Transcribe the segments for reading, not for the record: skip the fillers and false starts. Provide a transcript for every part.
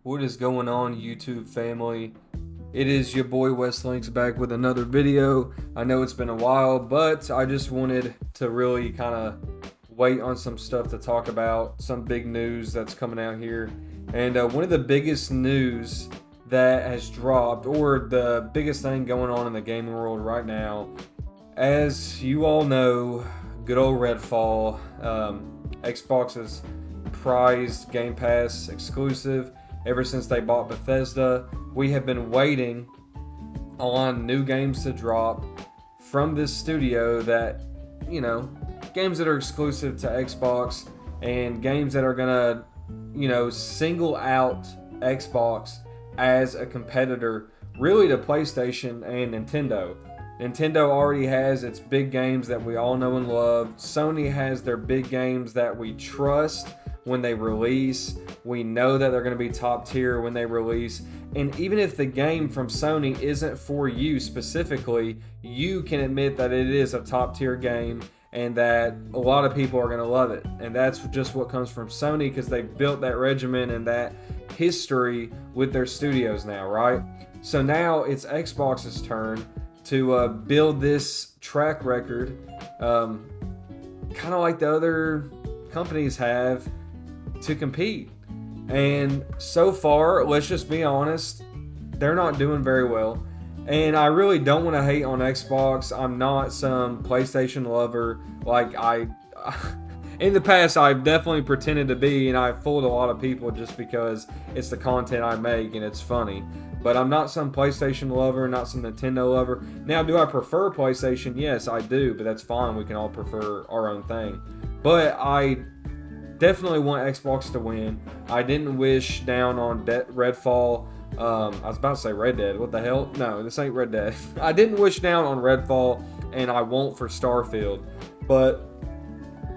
What is going on, YouTube family? It is your boy West Links back with another video. I know it's been a while, but I just wanted to really kind of wait on some stuff to talk about, some big news that's coming out here. And one of the biggest news that has dropped, or the biggest thing going on in the gaming world right now, as you all know, good old Redfall, Xbox's prized Game Pass exclusive ever since they bought Bethesda. We have been waiting on new games to drop from this studio that, games that are exclusive to Xbox and games that are gonna, single out Xbox as a competitor really to PlayStation and Nintendo. Nintendo already has its big games that we all know and love. Sony has their big games that we trust when they release. We know that they're going to be top tier when they release. And even if the game from Sony isn't for you specifically, you can admit that it is a top tier game and that a lot of people are going to love it. And that's just what comes from Sony because they've built that regimen and that history with their studios now, right? So now it's Xbox's turn to build this track record, kind of like the other companies have, to compete. And so far, let's just be honest, they're not doing very well. And I really don't want to hate on Xbox. I'm not some PlayStation lover. In the past, I've definitely pretended to be, and I've fooled a lot of people just because it's the content I make and it's funny. But I'm not some PlayStation lover, not some Nintendo lover. Now, do I prefer PlayStation? Yes, I do, but that's fine. We can all prefer our own thing. But I definitely want Xbox to win. I didn't wish down on Redfall. I was about to say Red Dead. What the hell? No, this ain't Red Dead. I didn't wish down on Redfall, and I won't for Starfield. But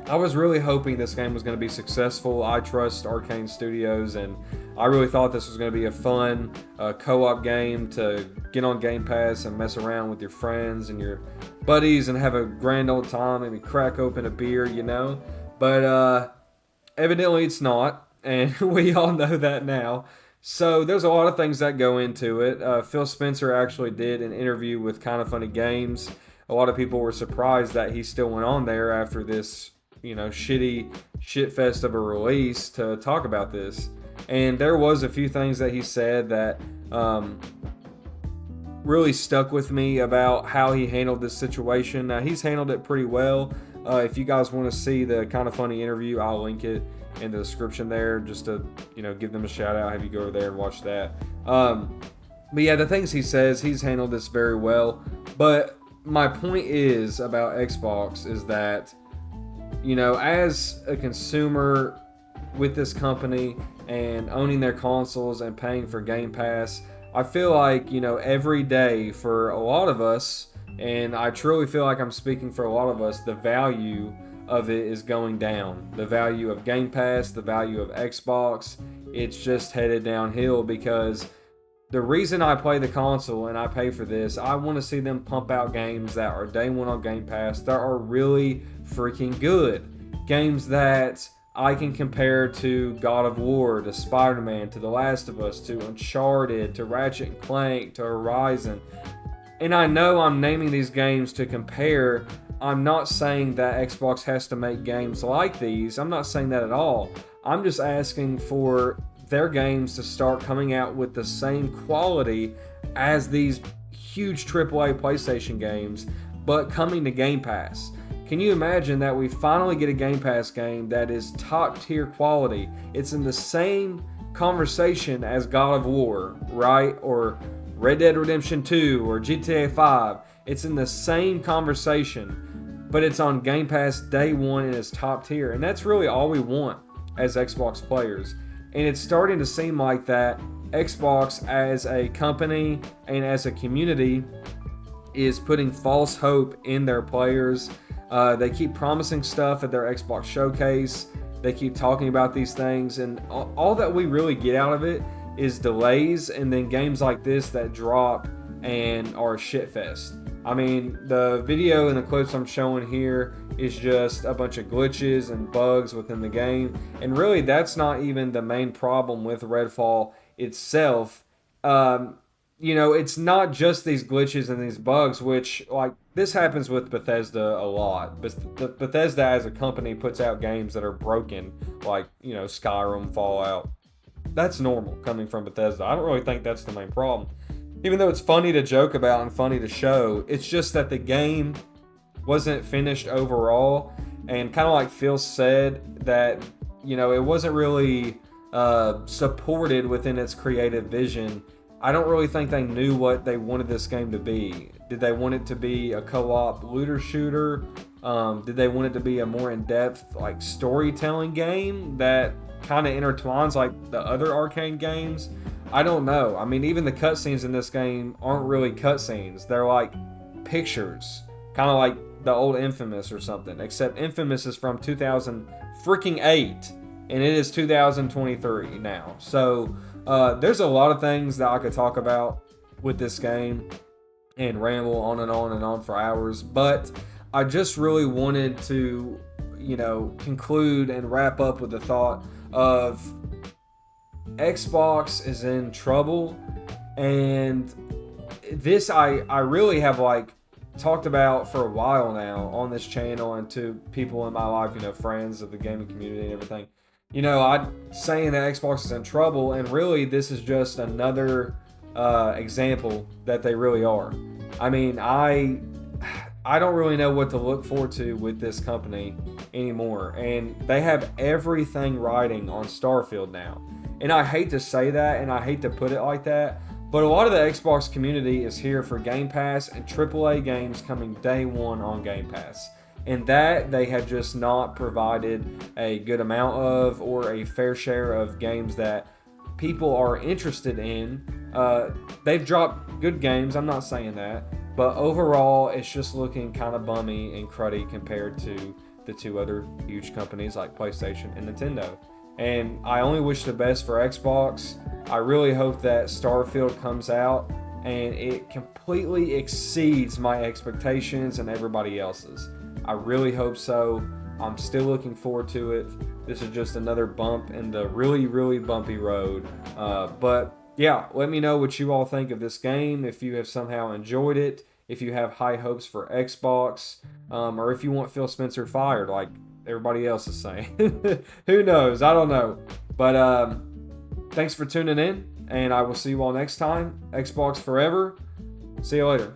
I was really hoping this game was going to be successful. I trust Arcane Studios, and I really thought this was going to be a fun co-op game to get on Game Pass and mess around with your friends and your buddies and have a grand old time, maybe crack open a beer, But evidently it's not, and we all know that now. So there's a lot of things that go into it. Phil Spencer actually did an interview with Kinda Funny Games. A lot of people were surprised that he still went on there after this shitty shitfest of a release to talk about this. And there was a few things that he said that really stuck with me about how he handled this situation. Now, he's handled it pretty well. If you guys want to see the Kinda Funny interview, I'll link it in the description there just to, give them a shout out, have you go over there and watch that. But yeah, the things he says, he's handled this very well. But my point is about Xbox is that, as a consumer with this company and owning their consoles and paying for Game Pass, I feel like, every day for a lot of us, and I truly feel like I'm speaking for a lot of us, the value of it is going down. The value of Game Pass, the value of Xbox, it's just headed downhill because the reason I play the console and I pay for this, I want to see them pump out games that are day one on Game Pass that are really freaking good. Games that I can compare to God of War, to Spider-Man, to The Last of Us, to Uncharted, to Ratchet and Clank, to Horizon. And I know I'm naming these games to compare. I'm not saying that Xbox has to make games like these. I'm not saying that at all. I'm just asking for their games to start coming out with the same quality as these huge AAA PlayStation games, but coming to Game Pass. Can you imagine that we finally get a Game Pass game that is top tier quality? It's in the same conversation as God of War, right? Or Red Dead Redemption 2 or GTA 5. It's in the same conversation, but it's on Game Pass day one and it's top tier. And that's really all we want as Xbox players. And it's starting to seem like that Xbox as a company and as a community is putting false hope in their players. They keep promising stuff at their Xbox showcase. They keep talking about these things, and all that we really get out of it is delays and then games like this that drop and are a shitfest. I mean, the video and the clips I'm showing here is just a bunch of glitches and bugs within the game. And really, that's not even the main problem with Redfall itself. It's not just these glitches and these bugs, which, like, this happens with Bethesda a lot. But Bethesda as a company puts out games that are broken, like, Skyrim, Fallout. That's normal coming from Bethesda. I don't really think that's the main problem. Even though it's funny to joke about and funny to show, it's just that the game wasn't finished overall. And kind of like Phil said, that, it wasn't really supported within its creative vision. I don't really think they knew what they wanted this game to be. Did they want it to be a co-op looter shooter? Did they want it to be a more in-depth, like, storytelling game that kind of intertwines like the other Arcane games? I don't know. I mean, even the cutscenes in this game aren't really cutscenes. They're like pictures, kind of like the old Infamous or something. Except Infamous is from 2008, and it is 2023 now. So there's a lot of things that I could talk about with this game and ramble on and on and on for hours. But I just really wanted to, conclude and wrap up with the thought of Xbox is in trouble. And this I really have, like, talked about for a while now on this channel and to people in my life, friends of the gaming community and everything. I'm saying that Xbox is in trouble, and really this is just another example that they really are. I mean, I don't really know what to look forward to with this company anymore, and they have everything riding on Starfield now. And I hate to say that, and I hate to put it like that, but a lot of the Xbox community is here for Game Pass and AAA games coming day one on Game Pass. And that they have just not provided a good amount of, or a fair share of games that people are interested in. They've dropped good games, I'm not saying that, but overall it's just looking kind of bummy and cruddy compared to the two other huge companies like PlayStation and Nintendo. And I only wish the best for Xbox. I really hope that Starfield comes out and it completely exceeds my expectations and everybody else's. I really hope so. I'm still looking forward to it. This is just another bump in the really, really bumpy road. But yeah, let me know what you all think of this game. If you have somehow enjoyed it, if you have high hopes for Xbox, or if you want Phil Spencer fired like everybody else is saying. Who knows? I don't know. But thanks for tuning in, and I will see you all next time. Xbox forever. See you later.